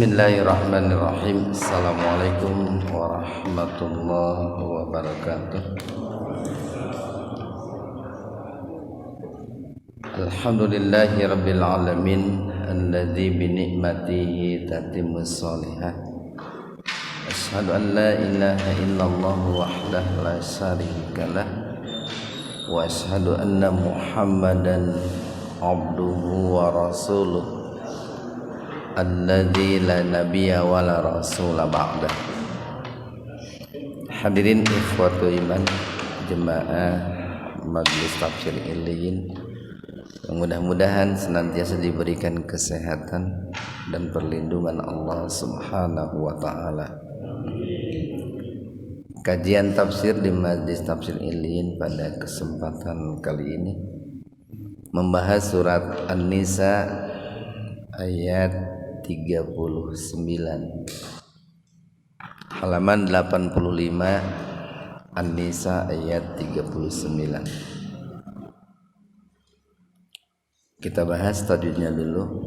Bismillahirrahmanirrahim. Assalamualaikum warahmatullahi wabarakatuh. Alhamdulillahi rabbil alamin alladzi bi ni'matihi tatimmus shalihat. Asyhadu an la ilaha illallah wahdahu la syarika lah wa asyhadu anna Muhammadan abduhu wa rasuluh alladzi la nabiyya wa la rasula ba'dah. Hadirin ikhwatu iman jemaah Majelis Tafsir Illiyin, mudah-mudahan senantiasa diberikan kesehatan dan perlindungan Allah Subhanahu wa taala. Kajian tafsir di Majelis Tafsir Illiyin pada kesempatan kali ini membahas surat An-Nisa ayat 39 halaman 85. An-Nisa ayat 39. Kita bahas tajwidnya dulu.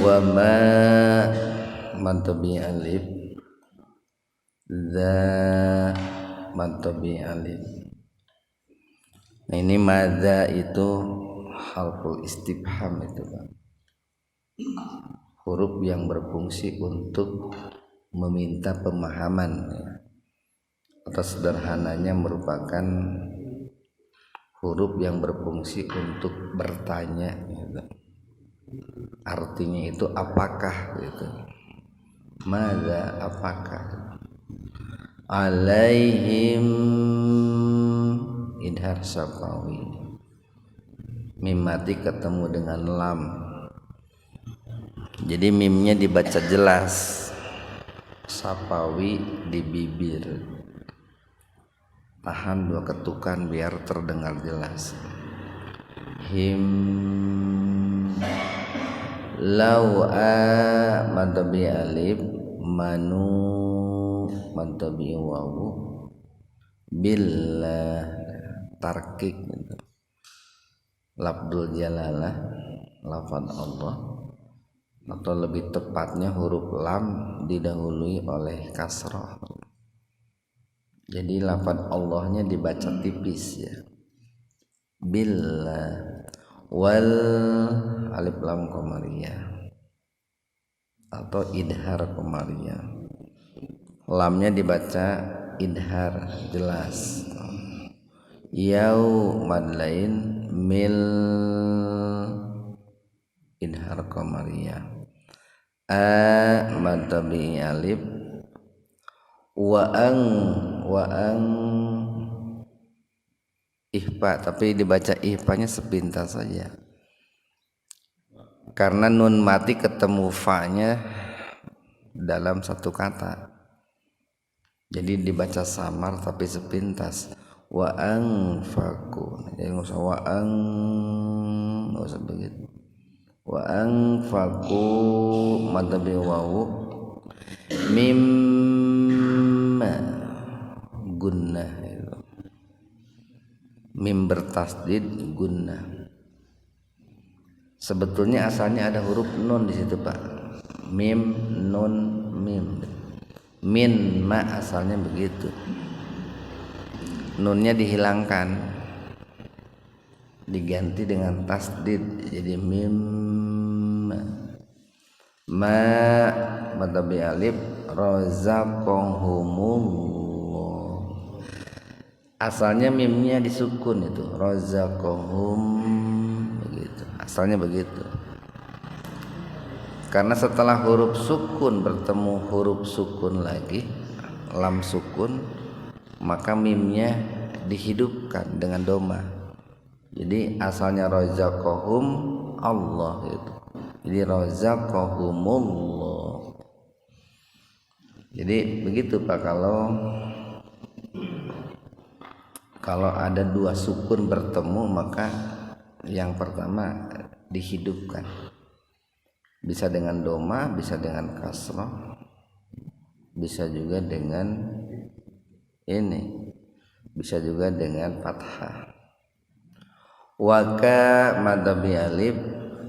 Wa ma mantabi alif za mantabi alif. Nah, ini madza itu harful istifham itu, Pak. Huruf yang berfungsi untuk meminta pemahaman, ya. Atau sederhananya merupakan huruf yang berfungsi untuk bertanya, gitu. Artinya itu apakah, gitu. Madza, apakah. Alaihim idhar syafawi. Mim mati ketemu dengan lam. Jadi mimnya dibaca jelas, sapawi di bibir. Tahan 2 ketukan biar terdengar jelas. Him lau a madabi alif manu madabi wawu billah tarkik gitu. Lafdzul jalalah, lafaz Allah, atau lebih tepatnya huruf lam didahului oleh kasrah. Jadi lafaz Allahnya dibaca tipis, ya. Billah wal alif lam qamariyah atau idhar qamariyah. Lamnya dibaca idhar jelas. Yau mad lain mil idhar qamariyah. A mad tabi'i alif wa ang ihfa, tapi dibaca ihfanya sepintas saja karena nun mati ketemu fa-nya dalam satu kata, jadi dibaca samar tapi sepintas. Wa ang faku, jadi nggak usah wa ang, nggak usah begitu. Wa ang faku matabi wawu mimma gunnah, mim bertasdid gunnah. Sebetulnya asalnya ada huruf nun di situ, Pak. Mim nun mim. Min ma asalnya begitu. Nunnya dihilangkan, diganti dengan tasdid jadi mim ma matabi alif razaqahumullah. Asalnya mimnya disukun itu razaqahum begitu. Asalnya begitu. Karena setelah huruf sukun bertemu huruf sukun lagi, lam sukun, maka mimnya dihidupkan dengan doma. Jadi asalnya razaqahum Allah itu. Jadi razaqahumullah. Jadi begitu, Pak, kalau ada 2 sukun bertemu maka yang pertama dihidupkan. Bisa dengan doma, bisa dengan kasrah, bisa juga dengan ini, bisa juga dengan fathah. Waka madabi alif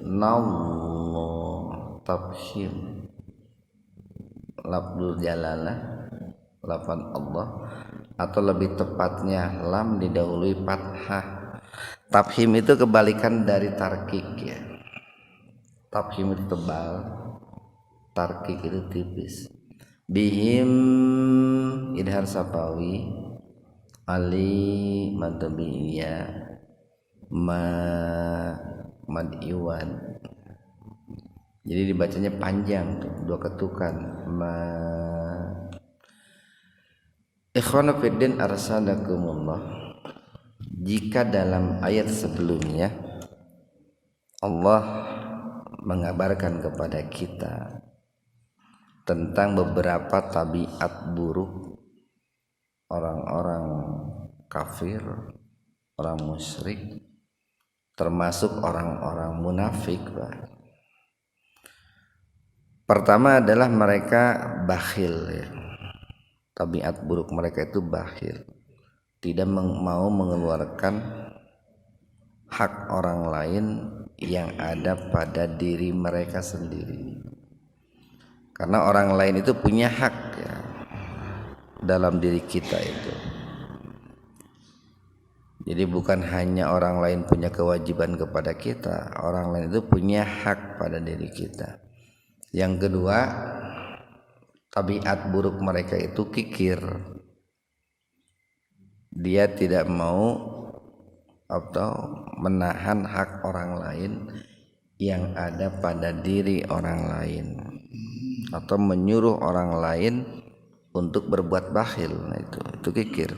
nawlo tafhim. lafzul jalalah, lafaz Allah, atau lebih tepatnya lam didahului fathah. Tafhim itu kebalikan dari tarkik ya. Tafhim itu tebal, tarkik itu tipis. Bihim idhar sapawi, ali madbiya, madiwan. Jadi dibacanya panjang tuh, dua ketukan. Ikhwana fiddin arsadakumullah. Jika dalam ayat sebelumnya Allah mengabarkan kepada kita tentang beberapa tabiat buruk orang-orang kafir, orang musyrik, termasuk orang-orang munafik, Pak. Pertama adalah mereka bakhil ya. Tabiat buruk mereka itu bakhil, tidak mau mengeluarkan hak orang lain yang ada pada diri mereka sendiri. Karena orang lain itu punya hak ya dalam diri kita itu. Jadi bukan hanya orang lain punya kewajiban kepada kita, orang lain itu punya hak pada diri kita. Yang kedua, tabiat buruk mereka itu kikir. Dia tidak mau atau menahan hak orang lain yang ada pada diri orang lain, atau menyuruh orang lain untuk berbuat bakhil. Nah, itu kikir.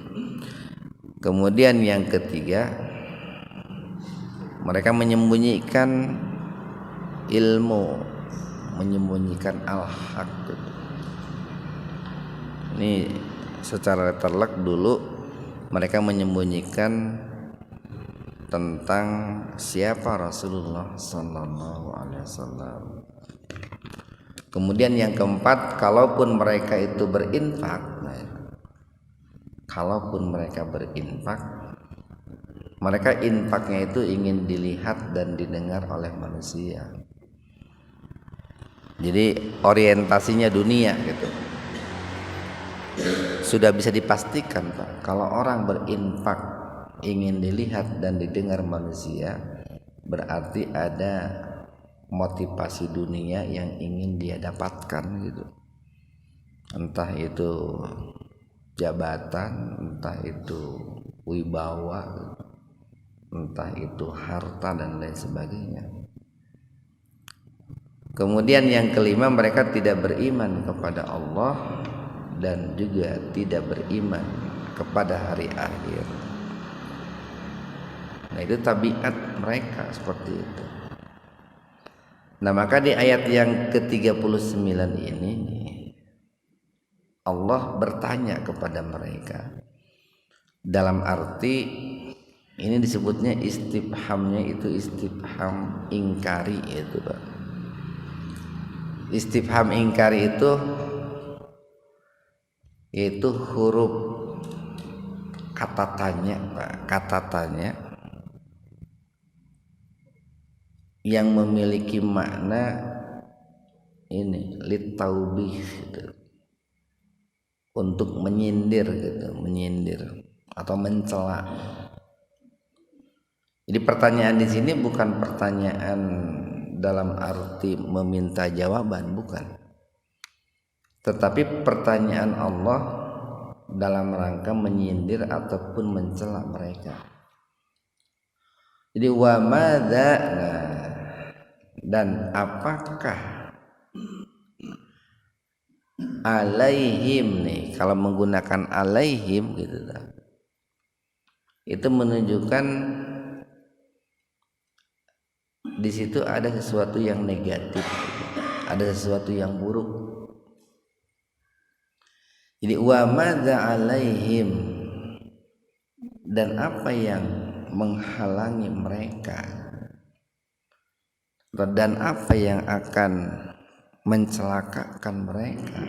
Kemudian yang ketiga, mereka menyembunyikan ilmu, menyembunyikan al-haq. Ini secara terlek dulu mereka menyembunyikan tentang siapa Rasulullah sallallahu alaihi wasallam. Kemudian yang keempat, kalaupun mereka itu berinfak, mereka infaknya itu ingin dilihat dan didengar oleh manusia. Jadi orientasinya dunia gitu. Sudah bisa dipastikan, Pak, kalau orang berinfak ingin dilihat dan didengar manusia, berarti ada motivasi dunia yang ingin dia dapatkan gitu. Entah itu jabatan, entah itu wibawa, entah itu harta dan lain sebagainya. Kemudian yang kelima, mereka tidak beriman kepada Allah dan juga tidak beriman kepada hari akhir. Nah, itu tabiat mereka seperti itu. Nah, maka di ayat yang ke-39 ini Allah bertanya kepada mereka. Dalam arti ini disebutnya istifhamnya itu istifham ingkari itu, Pak. Istifham ingkari itu huruf kata tanya, Pak. Kata tanya yang memiliki makna ini litaubih gitu. Untuk menyindir gitu, menyindir atau mencela. Jadi pertanyaan di sini bukan pertanyaan dalam arti meminta jawaban, bukan. Tetapi pertanyaan Allah dalam rangka menyindir ataupun mencela mereka. Jadi wa madza, dan apakah alaihim nih, kalau menggunakan alaihim gitu, itu menunjukkan di situ ada sesuatu yang negatif, ada sesuatu yang buruk. Jadi wa madza alaihim, dan apa yang menghalangi mereka, dan apa yang akan mencelakakan mereka,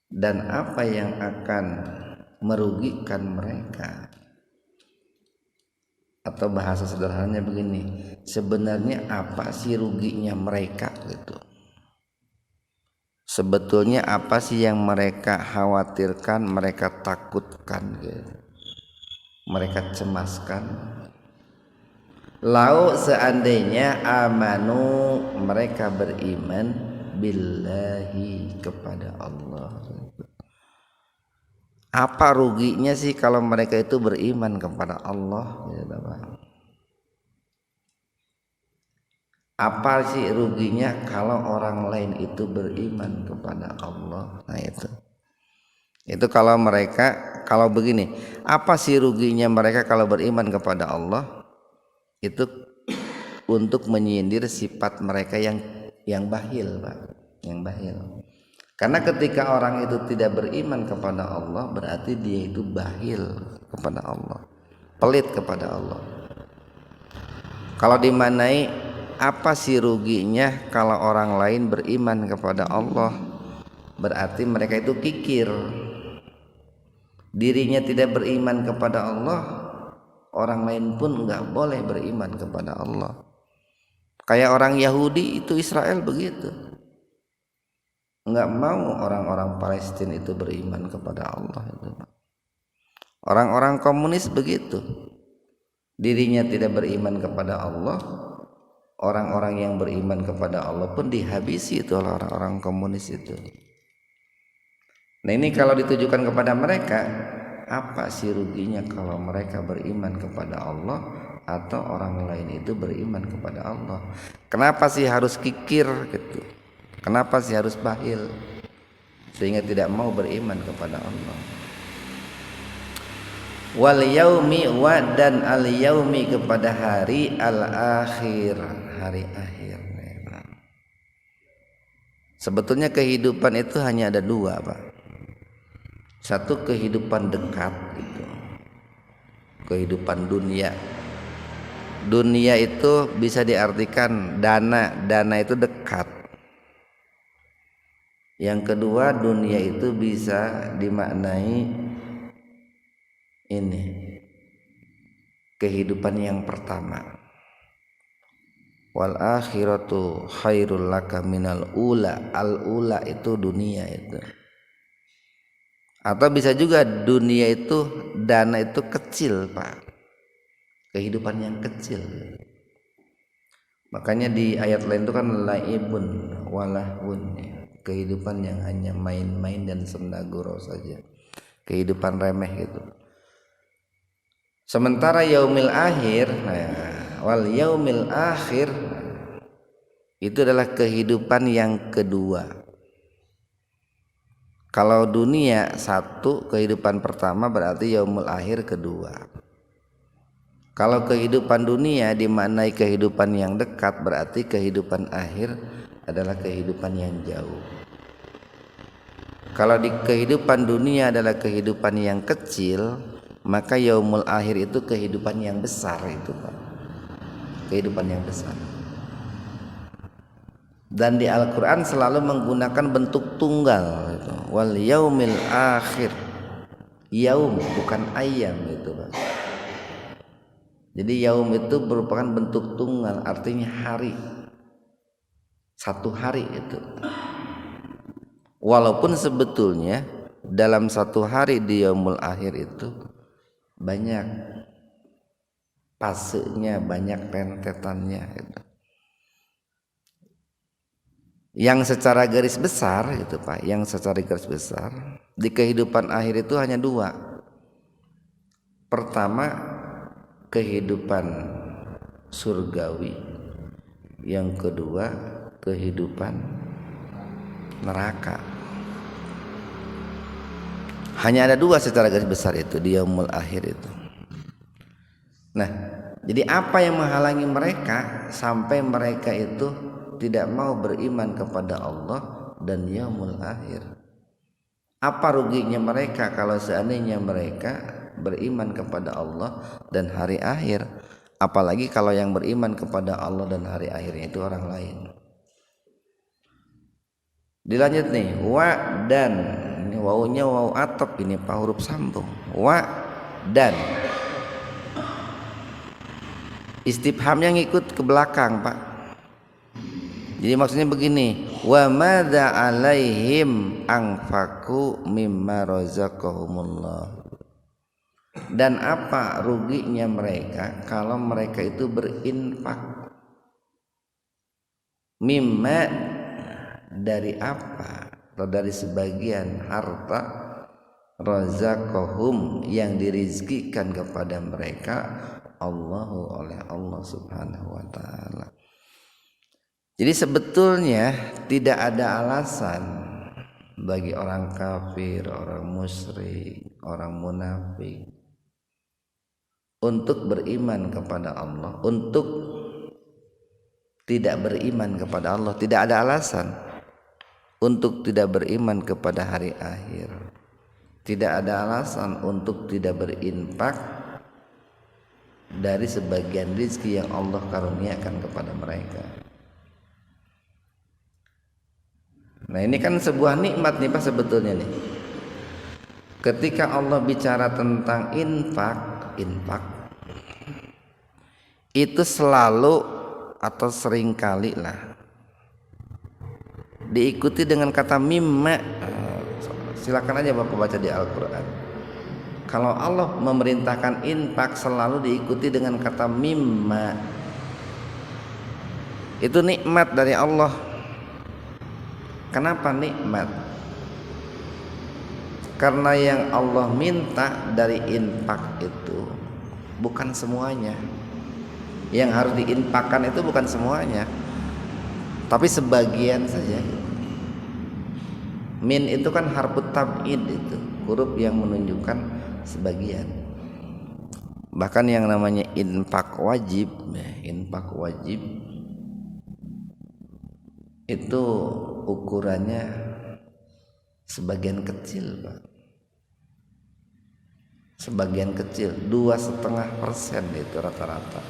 dan apa yang akan merugikan mereka. Atau bahasa sederhananya begini, sebenarnya apa sih ruginya mereka gitu. sebetulnya apa sih yang mereka khawatirkan, mereka takutkan gitu, mereka cemaskan. Lau seandainya amanu mereka beriman billahi kepada Allah. Apa ruginya sih kalau mereka itu beriman kepada Allah gitu, Pak? Apa sih ruginya kalau orang lain itu beriman kepada Allah? Nah itu kalau mereka, kalau begini, apa sih ruginya mereka kalau beriman kepada Allah? Itu untuk menyindir sifat mereka yang bahil, Pak, yang bahil. Karena ketika orang itu tidak beriman kepada Allah, berarti dia itu bahil kepada Allah, pelit kepada Allah. Kalau dimanai, apa sih ruginya kalau orang lain beriman kepada Allah? Berarti mereka itu kikir. Dirinya tidak beriman kepada Allah, orang lain pun enggak boleh beriman kepada Allah. Kayak orang Yahudi itu, Israel begitu, enggak mau orang-orang Palestina itu beriman kepada Allah itu. Orang-orang komunis begitu, dirinya tidak beriman kepada Allah, orang-orang yang beriman kepada Allah pun dihabisi itu oleh orang-orang komunis itu. Nah ini kalau ditujukan kepada mereka, apa sih ruginya kalau mereka beriman kepada Allah atau orang lain itu beriman kepada Allah? Kenapa sih harus kikir gitu? Kenapa sih harus bahil sehingga tidak mau beriman kepada Allah? Wal yaumi wa dan al yaumi kepada hari al akhir, hari akhir. Sebetulnya kehidupan itu hanya ada dua, Pak. Satu kehidupan dekat gitu, kehidupan dunia. Dunia itu bisa diartikan dana itu dekat. Yang kedua, dunia itu bisa dimaknai ini, kehidupan yang pertama. Wal akhiratu khairul laka minal ula. Al ula itu dunia itu. Atau bisa juga dunia itu, dana itu kecil, Pak, kehidupan yang kecil. Makanya di ayat lain itu kan laibun walahun, kehidupan yang hanya main-main dan senda gurau saja, kehidupan remeh gitu. Sementara yaumil akhir, wal yaumil akhir itu adalah kehidupan yang kedua. Kalau dunia satu, kehidupan pertama berarti yaumul akhir kedua. Kalau kehidupan dunia dimaknai kehidupan yang dekat, berarti kehidupan akhir adalah kehidupan yang jauh. Kalau di kehidupan dunia adalah kehidupan yang kecil, maka yaumul akhir itu kehidupan yang besar itu, Pak. Kehidupan yang besar. Dan di Al-Quran selalu menggunakan bentuk tunggal gitu. Wal yaumil akhir, yaum bukan ayam itu, Pak. Jadi yaum itu merupakan bentuk tunggal, artinya hari, satu hari itu. Walaupun sebetulnya dalam satu hari di yaumul akhir itu banyak pasenya, banyak rentetannya gitu. Yang secara garis besar gitu, Pak, yang secara garis besar di kehidupan akhir itu hanya dua. Pertama, kehidupan surgawi. Yang kedua, kehidupan neraka. Hanya ada dua secara garis besar itu di yaumul akhir itu. Nah, jadi apa yang menghalangi mereka sampai mereka itu tidak mau beriman kepada Allah dan yaumul akhir? Apa ruginya mereka kalau seandainya mereka beriman kepada Allah dan hari akhir? Apalagi kalau yang beriman kepada Allah dan hari akhirnya itu orang lain. Dilanjut nih, wa dan, ini wawunya waw atop, ini Pak, huruf sambung. Wa dan, istifhamnya ngikut ke belakang, Pak. Jadi maksudnya begini, wa madza alaihim anfaqu mimma razaqahumullah, dan apa ruginya mereka kalau mereka itu berinfak, mimma dari apa atau dari sebagian harta, razaqahum yang dirizkikan kepada mereka Allahu oleh Allah Subhanahu wa taala. Jadi sebetulnya tidak ada alasan bagi orang kafir, orang musyrik, orang munafik untuk beriman kepada Allah, untuk tidak beriman kepada Allah. Tidak ada alasan untuk tidak beriman kepada hari akhir. Tidak ada alasan untuk tidak berinfak dari sebagian rezeki yang Allah karuniakan kepada mereka. Nah, ini kan sebuah nikmat nih Pak sebetulnya nih. Ketika Allah bicara tentang infak itu selalu atau seringkali lah diikuti dengan kata mimma. Silakan aja Bapak baca di Al-Quran. Kalau Allah memerintahkan infak selalu diikuti dengan kata mimma. Itu nikmat dari Allah. Kenapa nikmat? Karena yang Allah minta dari infak itu bukan semuanya. Yang harus diinfakkan itu bukan semuanya, tapi sebagian saja. Min itu kan harfut tab'id, itu huruf yang menunjukkan sebagian. Bahkan yang namanya infak wajib itu ukurannya sebagian kecil Pak. Sebagian kecil 2,5% itu rata-rata.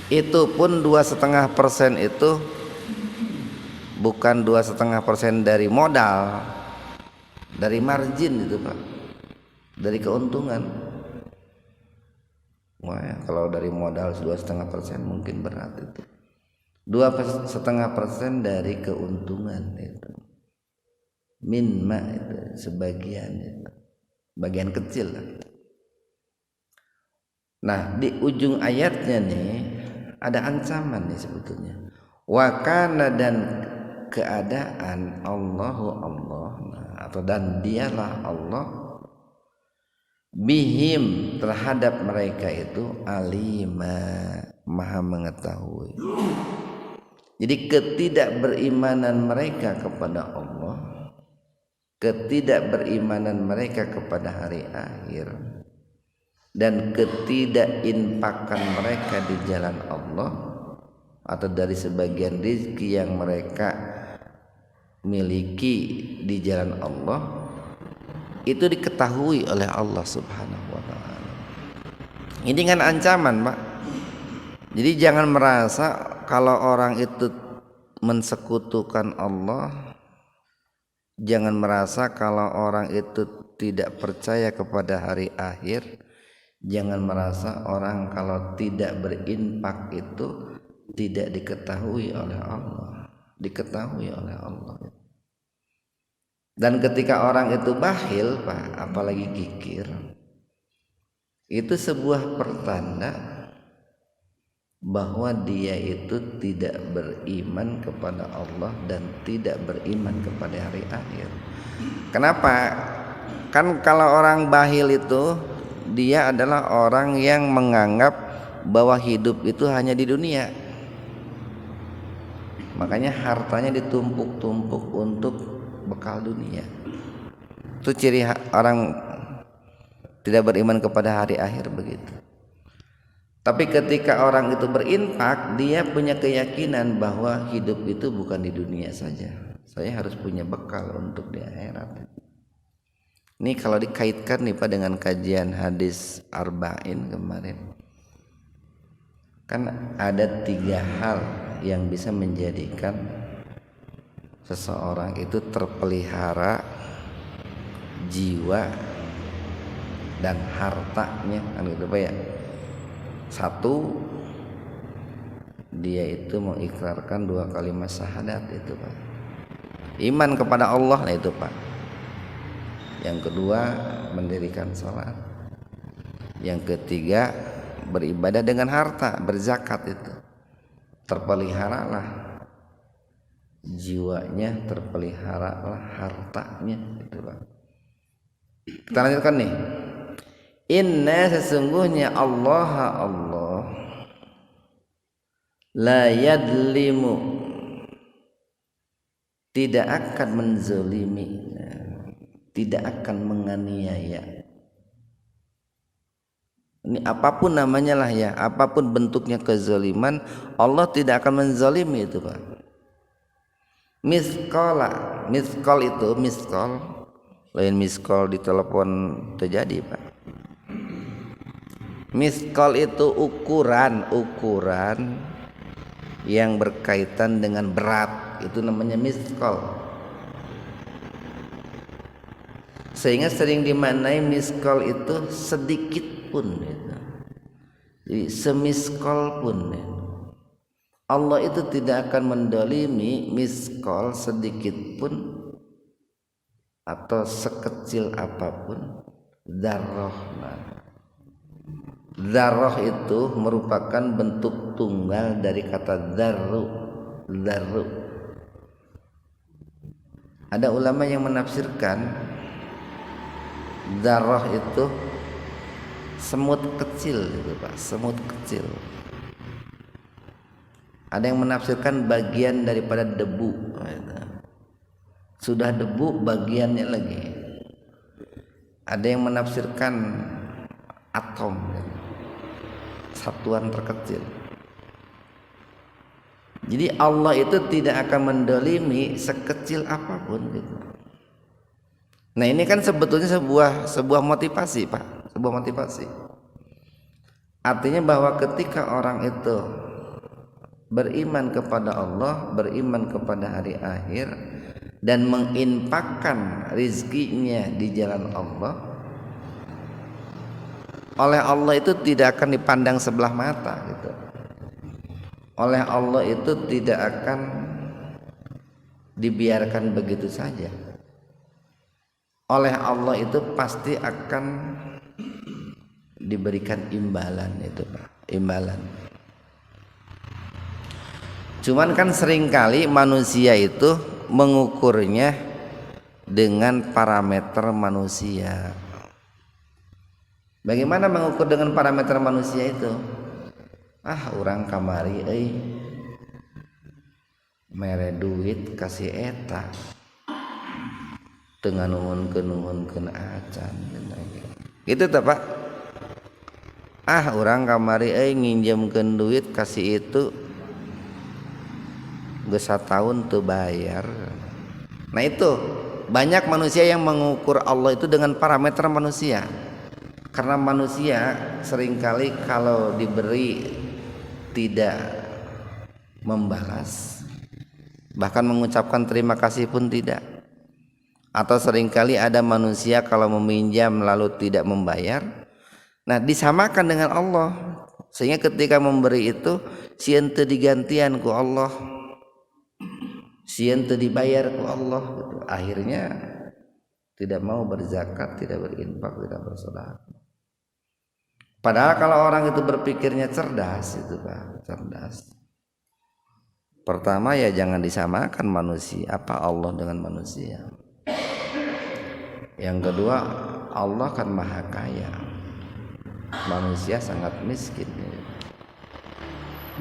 Itu pun 2,5% itu bukan 2,5% dari modal, dari margin itu Pak, dari keuntungan. Wah, ya, kalau dari modal 2,5% mungkin berat itu. 2,5% dari keuntungan itu. Minma itu sebagian itu. Bagian kecil lah. Nah, di ujung ayatnya nih ada ancaman nih sebetulnya. Wa kana, dan keadaan Allah atau dan dialah Allah bihim terhadap mereka itu alima, maha mengetahui. Jadi ketidakberimanan mereka kepada Allah, ketidakberimanan mereka kepada hari akhir, dan ketidakinfakan mereka di jalan Allah atau dari sebagian rezeki yang mereka miliki di jalan Allah, itu diketahui oleh Allah Subhanahu wa taala. Ini kan ancaman, Pak. Jadi jangan merasa kalau orang itu mensekutukan Allah, jangan merasa kalau orang itu tidak percaya kepada hari akhir, jangan merasa orang kalau tidak berinfak itu tidak diketahui oleh Allah. Diketahui oleh Allah. Dan ketika orang itu bakhil, Pak, apalagi kikir, itu sebuah pertanda bahwa dia itu tidak beriman kepada Allah dan tidak beriman kepada hari akhir. Kenapa? Kan kalau orang bakhil itu dia adalah orang yang menganggap bahwa hidup itu hanya di dunia. Makanya hartanya ditumpuk-tumpuk untuk bekal dunia. Itu ciri orang tidak beriman kepada hari akhir begitu. Tapi ketika orang itu berinfak, dia punya keyakinan bahwa hidup itu bukan di dunia saja. Saya harus punya bekal untuk di akhirat. Ini kalau dikaitkan nih Pak dengan kajian hadis arba'in kemarin, kan ada 3 hal yang bisa menjadikan seseorang itu terpelihara jiwa dan hartanya, kan gitu Pak ya. 1, dia itu mengikrarkan 2 kalimat syahadat itu Pak. iman kepada Allah, nah itu Pak. Yang kedua mendirikan sholat. Yang ketiga beribadah dengan harta, berzakat itu. Terpeliharalah jiwanya, terpeliharalah hartanya, itu Pak. Kita lanjutkan nih. Inna sesungguhnya Allah la yadlimu tidak akan menzalimi, tidak akan menganiaya. Ini apapun namanya lah ya, apapun bentuknya kezaliman, Allah tidak akan menzalimi itu Pak. Miskol itu lain miskol di telepon terjadi Pak. Miskol itu ukuran yang berkaitan dengan berat, itu namanya miskol. Sehingga sering dimaknai miskol itu sedikit pun gitu. Jadi semiskol pun gitu. Allah itu tidak akan mendolimi miskol sedikit pun atau sekecil apapun dzarrah. Dzarrah itu merupakan bentuk tunggal dari kata dzarru. Ada ulama yang menafsirkan dzarrah itu semut kecil gitu Pak, semut kecil. Ada yang menafsirkan bagian daripada debu. Sudah debu bagiannya lagi. Ada yang menafsirkan atom, satuan terkecil. Jadi Allah itu tidak akan mendolimi sekecil apapun gitu. Nah ini kan sebetulnya sebuah motivasi Pak, sebuah motivasi. Artinya bahwa ketika orang itu beriman kepada Allah, beriman kepada hari akhir, dan menginfakkan rizkinya di jalan Allah, oleh Allah itu tidak akan dipandang sebelah mata gitu. Oleh Allah itu tidak akan dibiarkan begitu saja. Oleh Allah itu pasti akan diberikan imbalan itu Pak, imbalan. Cuman kan seringkali manusia itu mengukurnya dengan parameter manusia. Bagaimana mengukur dengan parameter manusia itu? Orang kamari mere duit kasih eta dengan nuhunkeun acan gitu tak Pak? Orang kamari nginjemkeun duit kasih itu geus satahun teu bayar. Nah itu banyak manusia yang mengukur Allah itu dengan parameter manusia. Karena manusia seringkali kalau diberi tidak membalas, bahkan mengucapkan terima kasih pun tidak. Atau seringkali ada manusia kalau meminjam lalu tidak membayar. Nah disamakan dengan Allah, sehingga ketika memberi itu sieun teu digantian ku Allah, sieun teu dibayar ku Allah gitu. Akhirnya tidak mau berzakat, tidak berinfak, tidak bersedekah. Padahal kalau orang itu berpikirnya cerdas itu Pak, cerdas. Pertama ya jangan disamakan manusia Allah dengan manusia. Yang kedua, Allah kan maha kaya, manusia sangat miskin.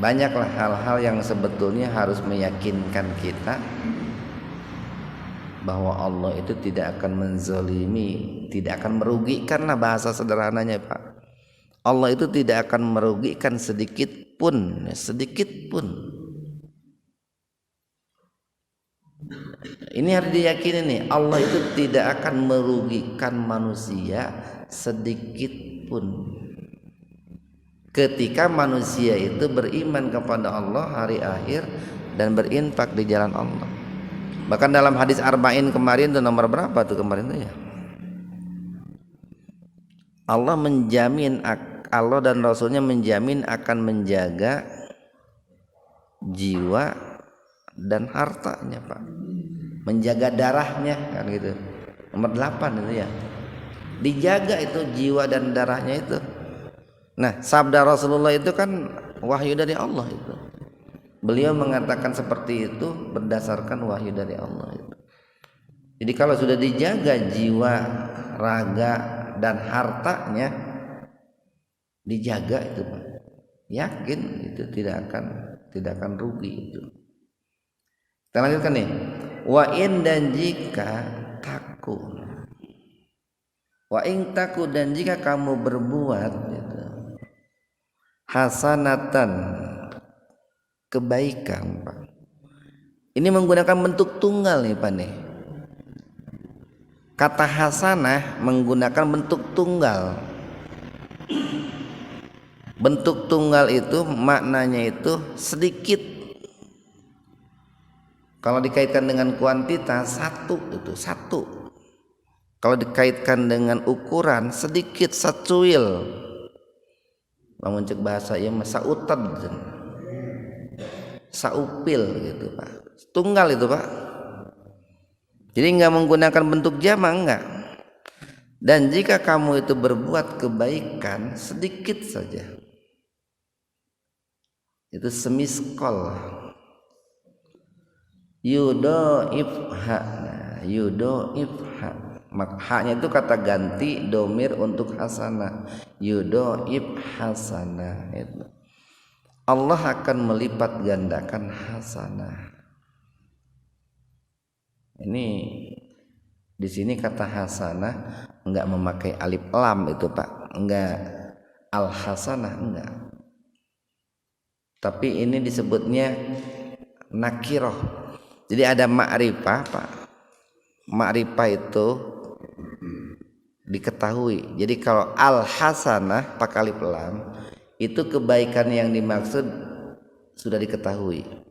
Banyaklah hal-hal yang sebetulnya harus meyakinkan kita bahwa Allah itu tidak akan menzalimi, tidak akan merugikan lah bahasa sederhananya Pak. Allah itu tidak akan merugikan sedikit pun. Ini harus diyakini nih, Allah itu tidak akan merugikan manusia sedikit pun. Ketika manusia itu beriman kepada Allah hari akhir dan berinfak di jalan Allah. Bahkan dalam hadis Arba'in kemarin itu nomor berapa tuh kemarin tuh ya? Allah dan Rasulnya menjamin akan menjaga jiwa dan hartanya Pak. menjaga darahnya kan gitu. Nomor 8 itu ya. Dijaga itu jiwa dan darahnya itu. Nah, sabda Rasulullah itu kan wahyu dari Allah itu. Beliau mengatakan seperti itu berdasarkan wahyu dari Allah itu. Jadi kalau sudah dijaga jiwa, raga dan hartanya dijaga itu Pak. Yakin itu tidak akan rugi itu. Kita lanjutkan nih. Wa in dan jika taku. Wa in taku dan jika kamu berbuat gitu, hasanatan kebaikan Pak. Ini menggunakan bentuk tunggal nih Pak nih. Kata hasanah menggunakan bentuk tunggal. Bentuk tunggal itu maknanya itu sedikit. Kalau dikaitkan dengan kuantitas satu itu satu. Kalau dikaitkan dengan ukuran sedikit sacuil. Lamun cek bahasa ya sautad. Saupil gitu Pak. Tunggal itu Pak. Jadi enggak menggunakan bentuk jamak enggak. Dan jika kamu itu berbuat kebaikan sedikit saja. Itu semiskol. Yudoifha. Yudoifha. Haknya itu kata ganti domir untuk hasanah. Yudoif hasanah itu. Allah akan melipat gandakan hasanah. Ini di sini kata hasanah enggak memakai alif lam itu Pak, enggak al hasanah enggak. Tapi ini disebutnya nakiroh. Jadi ada ma'rifah Pak. Ma'rifah itu diketahui. Jadi kalau al hasanah pakai alif lam itu kebaikan yang dimaksud sudah diketahui.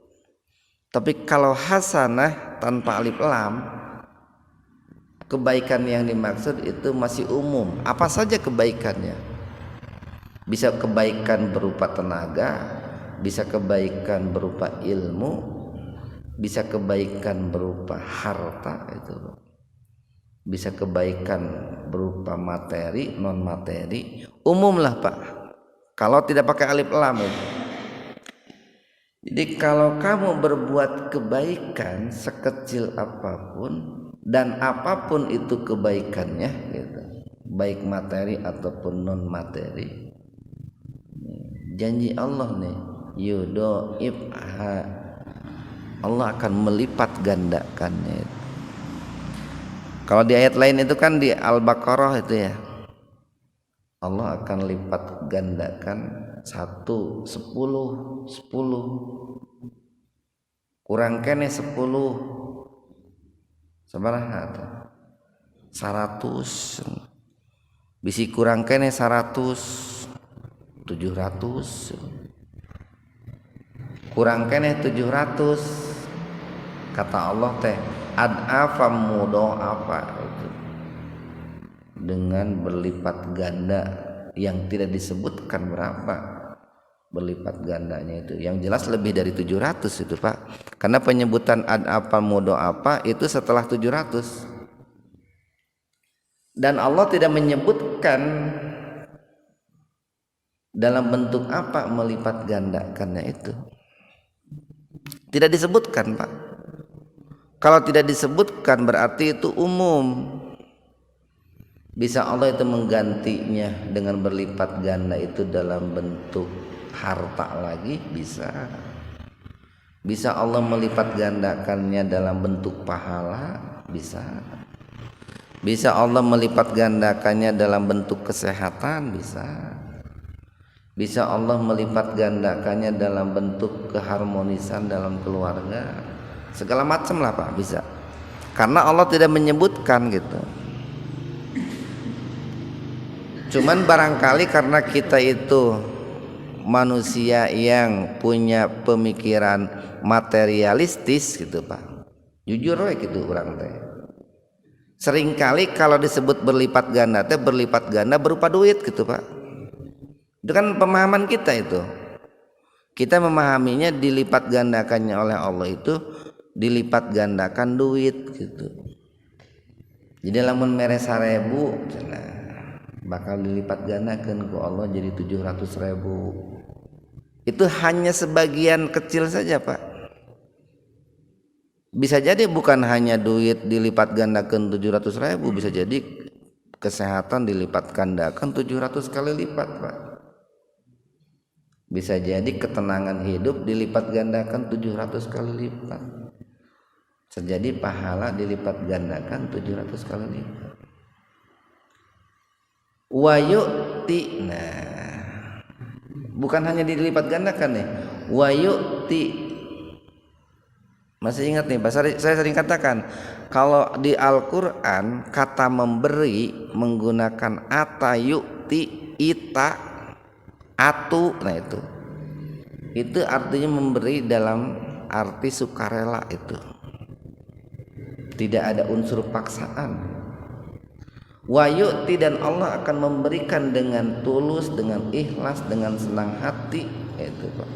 Tapi kalau hasanah tanpa alif lam, kebaikan yang dimaksud itu masih umum. Apa saja kebaikannya? Bisa kebaikan berupa tenaga, bisa kebaikan berupa ilmu, bisa kebaikan berupa harta itu. Bisa kebaikan berupa materi, non materi, umum lah Pak. Kalau tidak pakai alif lam itu. Jadi kalau kamu berbuat kebaikan sekecil apapun dan apapun itu kebaikannya gitu, baik materi ataupun non materi, janji Allah nih yudoifha, Allah akan melipat gandakannya. Kalau di ayat lain itu kan di Al-Baqarah itu ya, Allah akan lipat gandakan 1, 10, 10 kurang kene 10 sabaraha 100 bisi kurang kene 100 700 kurang kene 700 kata Allah teh ad'afa mudha'afa itu dengan berlipat ganda yang tidak disebutkan berapa berlipat gandanya itu. Yang jelas lebih dari 700 itu Pak. Karena penyebutan ad'afa mudha'afa itu setelah 700. Dan Allah tidak menyebutkan dalam bentuk apa melipat gandakannya itu. Tidak disebutkan Pak. Kalau tidak disebutkan berarti itu umum. Bisa Allah itu menggantinya dengan berlipat ganda itu dalam bentuk harta lagi bisa. Bisa Allah melipat gandakannya dalam bentuk pahala bisa. Bisa Allah melipat gandakannya dalam bentuk kesehatan bisa. Bisa Allah melipat gandakannya dalam bentuk keharmonisan dalam keluarga. Segala macam lah Pak bisa. Karena Allah tidak menyebutkan gitu. Cuman barangkali karena kita itu manusia yang punya pemikiran materialistis gitu Pak. Jujur we gitu orang teh. Seringkali kalau disebut berlipat ganda teh berlipat ganda berupa duit gitu Pak. Itu kan pemahaman kita itu. Kita memahaminya dilipat gandakannya oleh Allah itu dilipat gandakan duit gitu. Jadi lamun mere 1.000 cenah bakal dilipat gandakan ku Allah jadi 700.000. Itu hanya sebagian kecil saja Pak. Bisa jadi bukan hanya duit dilipat gandakan 700.000, bisa jadi kesehatan dilipat gandakan 700 kali lipat Pak. Bisa jadi ketenangan hidup dilipat gandakan 700 kali lipat. Terjadi pahala dilipat gandakan 700 kali lipat. Wa yu'ti, nah bukan hanya dilipat gandakan nih. Wa yu'ti, masih ingat nih, saya sering katakan kalau di Al-Quran kata memberi menggunakan ata, yu'ti, ita, atu, nah itu artinya memberi dalam arti sukarela, itu tidak ada unsur paksaan. Wa yu'ti, dan Allah akan memberikan dengan tulus, dengan ikhlas, dengan senang hati, itu Pak.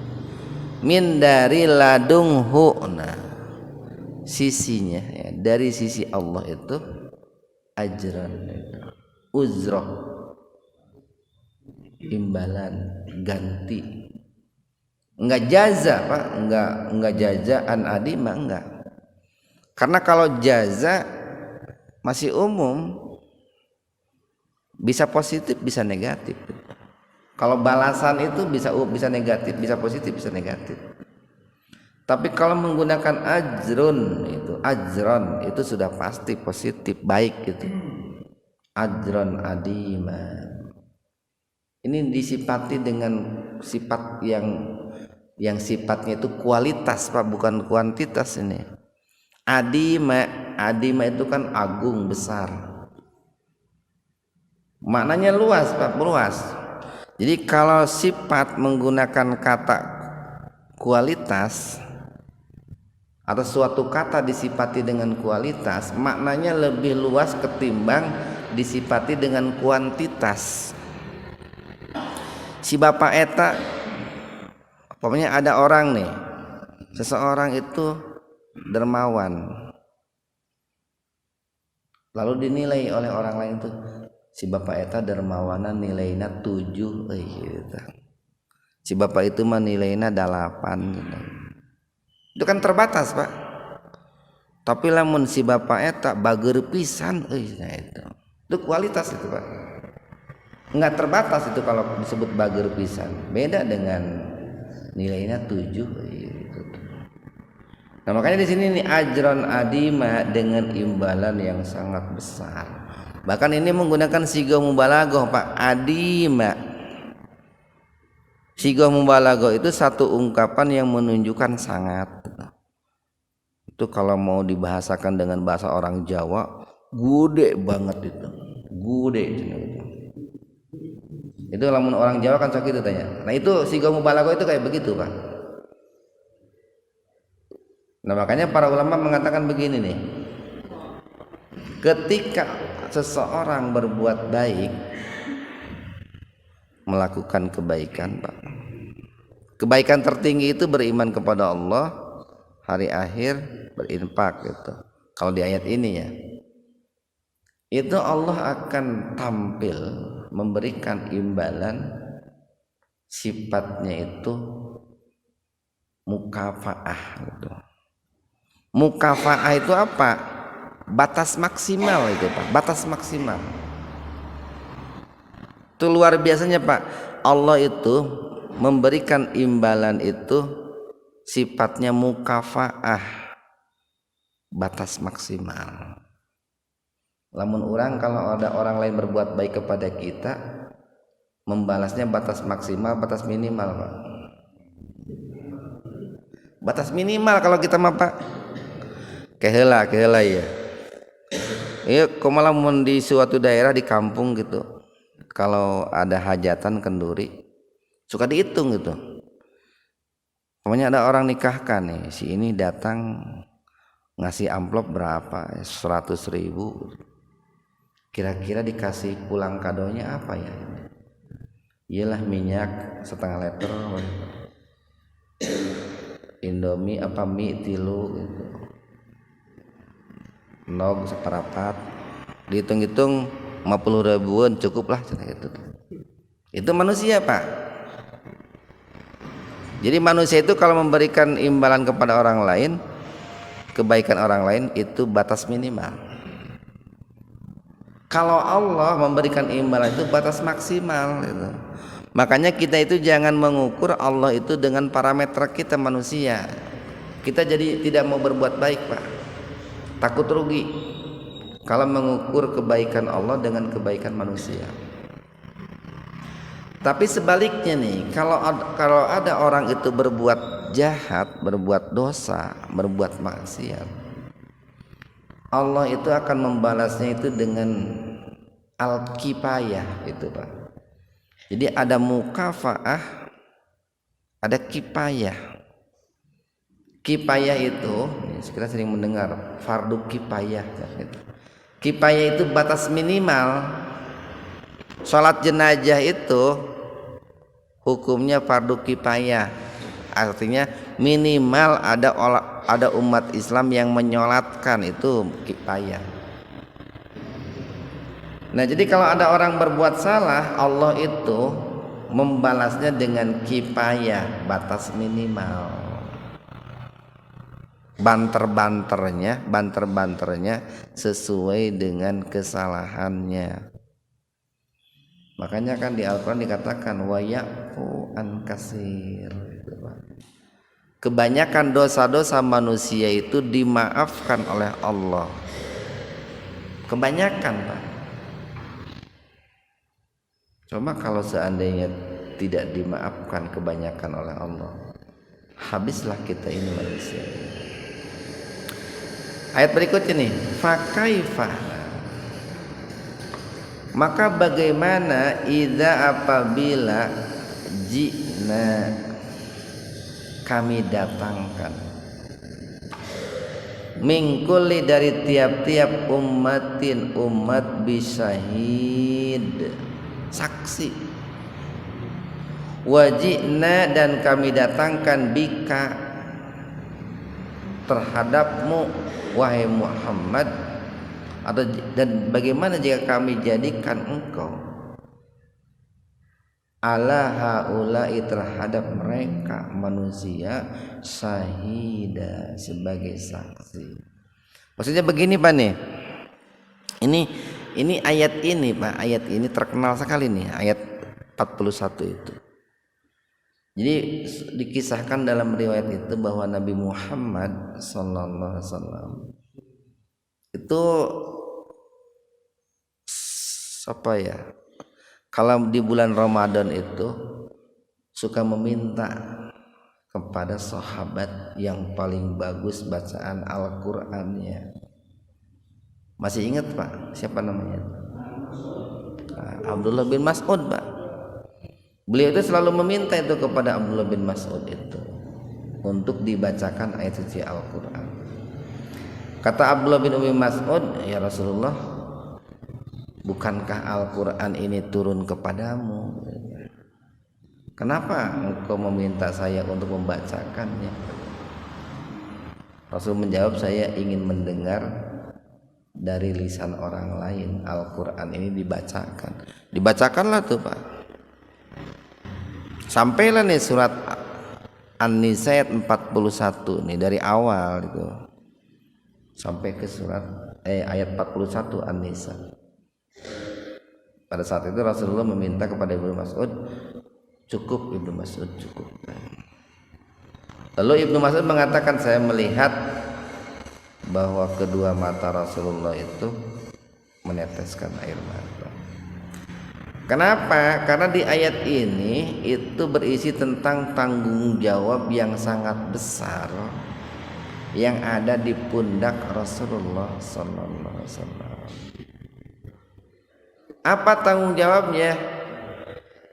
Min dari ladunghu, nah sisinya ya, dari sisi Allah itu ajran, uzroh, imbalan, ganti. Enggak jaza Pak, enggak jazaan adima, enggak. Karena kalau jaza masih umum, bisa positif bisa negatif. Kalau balasan itu bisa negatif, bisa positif, bisa negatif. Tapi kalau menggunakan ajron itu sudah pasti positif, baik gitu. Ajron adima. Ini disifati dengan sifat yang sifatnya itu kualitas Pak, bukan kuantitas ini. Adima itu kan agung, besar. Maknanya luas Pak, luas. Jadi kalau sifat menggunakan kata kualitas atau suatu kata disifati dengan kualitas, maknanya lebih luas ketimbang disifati dengan kuantitas. Si bapak eta, pokoknya ada orang nih, seseorang itu dermawan, lalu dinilai oleh orang lain tuh, si bapak eta dermawanan nilainya 7 gitu. Si bapak itu mah nilainya 8 gitu. Itu kan terbatas Pak. Tapi lamun si bapak eta bager pisan nah itu kualitas itu Pak. Enggak terbatas itu kalau disebut bager pisan. Beda dengan nilainya 7 gitu. Nah makanya di sini nih ajron adima, dengan imbalan yang sangat besar. Bahkan ini menggunakan siga mubalaghah Pak, adima. Siga mubalaghah itu satu ungkapan yang menunjukkan sangat. Itu kalau mau dibahasakan dengan bahasa orang Jawa, gude banget itu. Gude gitu. Itu lamun orang Jawa kan sok itu tanya. Nah itu siga mubalaghah itu kayak begitu Pak. Nah makanya para ulama mengatakan begini nih, ketika seseorang berbuat baik, melakukan kebaikan Pak, kebaikan tertinggi itu beriman kepada Allah, hari akhir, berinfak gitu. Kalau di ayat ini ya, itu Allah akan tampil memberikan imbalan, sifatnya itu mukafaah gitu. Mukafaah itu apa? Batas maksimal itu Pak, batas maksimal. Itu luar biasanya Pak. Allah itu memberikan imbalan itu sifatnya mukafaah, batas maksimal. Lamun orang, kalau ada orang lain berbuat baik kepada kita, membalasnya batas maksimal, batas minimal Pak. Batas minimal kalau kita mah Pak. Keheula ya. Iya, kumaha mun di suatu daerah di kampung gitu, kalau ada hajatan kenduri, suka dihitung gitu. Pokoknya ada orang nikahkan nih, si ini datang ngasih amplop berapa, 100.000. Kira-kira dikasih pulang kadonya apa ya? Iyalah minyak setengah liter, Indomie apa mie 3 gitu. nog separapat dihitung-hitung 50 ribuan cukup lah gitu. Itu manusia Pak. Jadi manusia itu kalau memberikan imbalan kepada orang lain, kebaikan orang lain itu batas minimal. Kalau Allah memberikan imbalan itu batas maksimal gitu. Makanya kita itu jangan mengukur Allah itu dengan parameter kita manusia. Kita jadi tidak mau berbuat baik Pak, takut rugi kalau mengukur kebaikan Allah dengan kebaikan manusia. Tapi sebaliknya nih, kalau ada orang itu berbuat jahat, berbuat dosa, berbuat maksiat, Allah itu akan membalasnya itu dengan al-kifayah itu Pak. Jadi ada mukafaah, ada kifayah. Kifayah itu, kita sering mendengar fardu kifayah. Kifayah itu batas minimal. Sholat jenazah itu hukumnya fardu kifayah, artinya minimal ada umat Islam yang menyolatkan, itu kifayah. Nah jadi kalau ada orang berbuat salah, Allah itu membalasnya dengan kifayah, batas minimal. Banter-banternya sesuai dengan kesalahannya. Makanya kan di Al-Quran dikatakan wa ya'fu an katsir. Kebanyakan dosa-dosa manusia itu dimaafkan oleh Allah. Kebanyakan Pak. Cuma kalau seandainya tidak dimaafkan kebanyakan oleh Allah, habislah kita ini manusia. Ayat berikutnya nih, fakaifa, maka bagaimana idza apabila jina kami datangkan mingkuli dari tiap-tiap ummatin umat bisyahid, saksi, wajina dan kami datangkan bika terhadapmu wahai Muhammad, atau dan bagaimana jika kami jadikan engkau ala haula'i terhadap mereka manusia syahida sebagai saksi. Maksudnya begini Pak nih. Ini ayat ini Pak, ayat ini terkenal sekali nih, ayat 41 itu. Jadi dikisahkan dalam riwayat itu bahwa Nabi Muhammad sallallahu alaihi wasallam itu apa ya, kalau di bulan Ramadan itu suka meminta kepada sahabat yang paling bagus bacaan Al-Qur'annya. Masih ingat Pak siapa namanya? Abdullah bin Mas'ud Pak. Beliau itu selalu meminta itu kepada Abdullah bin Mas'ud itu untuk dibacakan ayat suci Al-Qur'an. Kata Abdullah bin Mas'ud, ya Rasulullah, bukankah Al-Quran ini turun kepadamu? Kenapa engkau meminta saya untuk membacakannya? Rasul menjawab, saya ingin mendengar dari lisan orang lain Al-Quran ini dibacakan. Dibacakanlah tuh Pak. Sampailah nih surat An-Nisa ayat 41 nih dari awal itu sampai ke surat ayat 41 An-Nisa. Pada saat itu Rasulullah meminta kepada Ibnu Mas'ud, cukup Ibnu Mas'ud, cukup. Lalu Ibnu Mas'ud mengatakan, saya melihat bahwa kedua mata Rasulullah itu meneteskan air mata. Kenapa? Karena di ayat ini itu berisi tentang tanggung jawab yang sangat besar yang ada di pundak Rasulullah sallallahu alaihi wasallam. Apa tanggung jawabnya?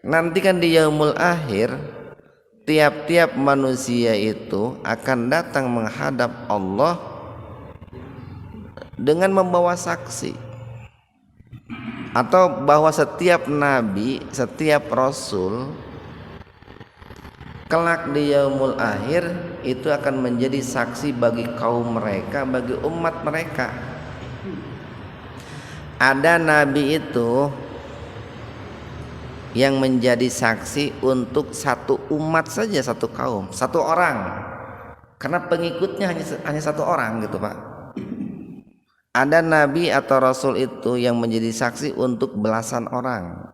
Nanti kan di yaumul akhir tiap-tiap manusia itu akan datang menghadap Allah dengan membawa saksi, atau bahwa setiap nabi, setiap rasul kelak di yaumul akhir itu akan menjadi saksi bagi kaum mereka, bagi umat mereka. Ada nabi itu yang menjadi saksi untuk satu umat saja, satu kaum, satu orang, karena pengikutnya hanya satu orang gitu Pak. Ada nabi atau rasul itu yang menjadi saksi untuk belasan orang.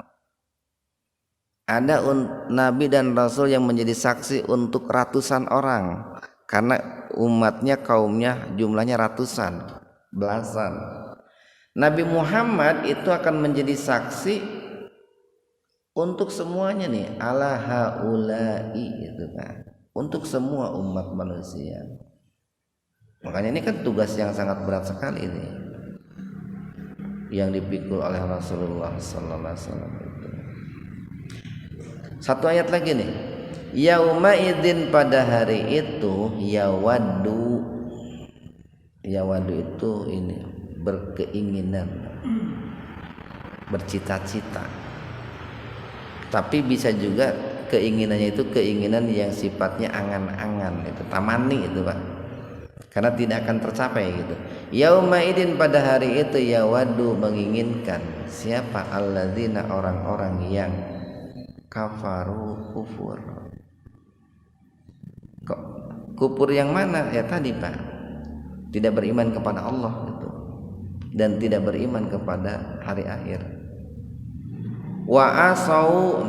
Ada nabi dan rasul yang menjadi saksi untuk ratusan orang, karena umatnya, kaumnya jumlahnya ratusan, belasan. Nabi Muhammad itu akan menjadi saksi untuk semuanya nih, ala haulai gitu kan, untuk semua umat manusia. Makanya ini kan tugas yang sangat berat sekali ini yang dipikul oleh Rasulullah sallallahu alaihi wasallam itu. Satu ayat lagi nih, yauma idzin, pada hari itu, yawaddu itu ini berkeinginan, bercita-cita. Tapi bisa juga keinginannya itu keinginan yang sifatnya angan-angan, itu tamani itu Pak, karena tidak akan tercapai gitu. Yauma idzin, pada hari itu, yawaddu, menginginkan. Siapa? Alladzina, orang-orang yang kafaru, kufur. Kok kufur yang mana? Ya tadi Pak, tidak beriman kepada Allah gitu, dan tidak beriman kepada hari akhir. Wa asau,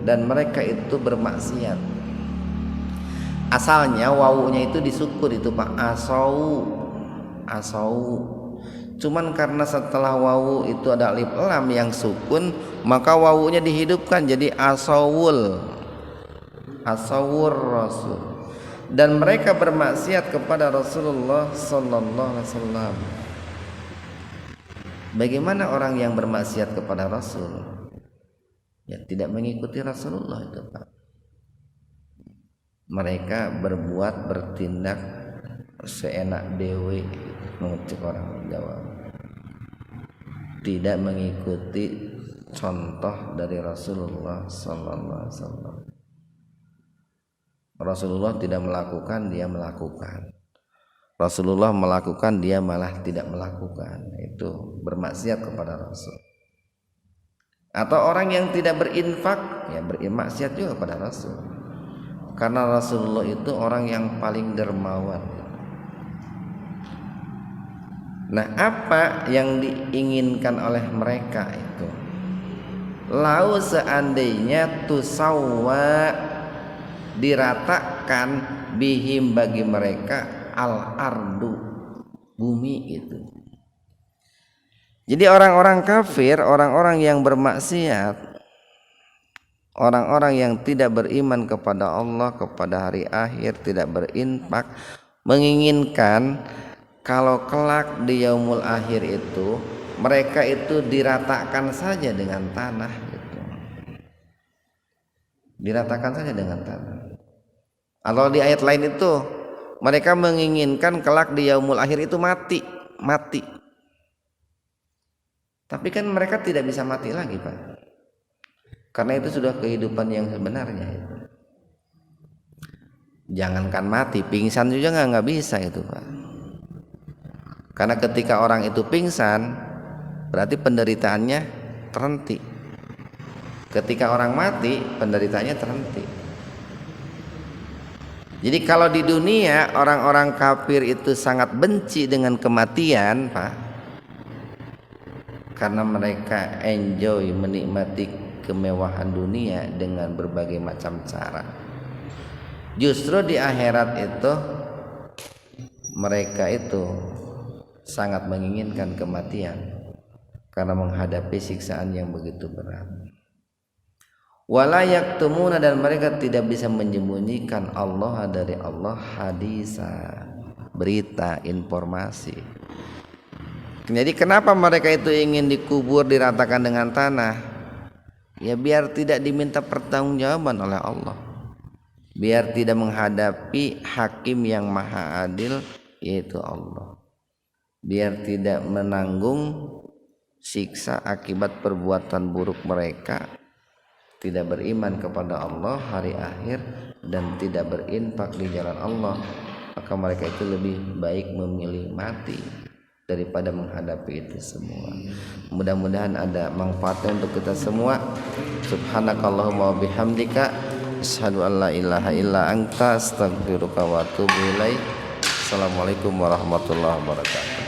dan mereka itu bermaksiat. Asalnya wawunya itu disukun itu Pak, asau. Cuman karena setelah wawu itu ada alif lam yang sukun, maka wawunya dihidupkan jadi asawul rasul. Dan mereka bermaksiat kepada Rasulullah sallallahu alaihi wasallam. Bagaimana orang yang bermaksiat kepada Rasul? Ya tidak mengikuti Rasulullah itu Pak. Mereka bertindak seenak dewe, mengucap orang Jawa. Tidak mengikuti contoh dari Rasulullah sallallahu alaihi wasallam. Rasulullah tidak melakukan, dia melakukan. Rasulullah melakukan, dia malah tidak melakukan. Itu bermaksiat kepada Rasul. Atau orang yang tidak berinfak, ya bermaksiat juga kepada Rasul. Karena Rasulullah itu orang yang paling dermawan. Nah, apa yang diinginkan oleh mereka itu? Lau seandainya tusawwa, diratakan, bihim, bagi mereka, al-ardu, bumi itu. Jadi orang-orang kafir, orang-orang yang bermaksiat, orang-orang yang tidak beriman kepada Allah, kepada hari akhir, tidak berinfak, menginginkan kalau kelak di yaumul akhir itu mereka itu diratakan saja dengan tanah gitu. Diratakan saja dengan tanah. Kalau di ayat lain itu mereka menginginkan kelak di yaumul akhir itu mati. Tapi kan mereka tidak bisa mati lagi Pak, karena itu sudah kehidupan yang sebenarnya itu. Jangankan mati, pingsan juga nggak bisa itu Pak. Karena ketika orang itu pingsan, berarti penderitaannya terhenti. Ketika orang mati, penderitaannya terhenti. Jadi kalau di dunia orang-orang kafir itu sangat benci dengan kematian Pak, karena mereka enjoy, menikmati kemewahan dunia dengan berbagai macam cara. Justru di akhirat itu mereka itu sangat menginginkan kematian karena menghadapi siksaan yang begitu berat. Wala yaktumuna, dan mereka tidak bisa menyembunyikan Allah dari Allah hadisa, berita, informasi. Jadi kenapa mereka itu ingin dikubur, diratakan dengan tanah? Ya biar tidak diminta pertanggungjawaban oleh Allah, biar tidak menghadapi hakim yang maha adil, yaitu Allah, biar tidak menanggung siksa akibat perbuatan buruk mereka, tidak beriman kepada Allah, hari akhir, dan tidak berinfak di jalan Allah. Maka mereka itu lebih baik memilih mati daripada menghadapi itu semua. Mudah-mudahan ada manfaatnya untuk kita semua. Subhanakallahumma wa bihamdika asyhadu an la ilaha illa anta astaghfiruka wa atubu ilaik. Assalamualaikum warahmatullahi wabarakatuh.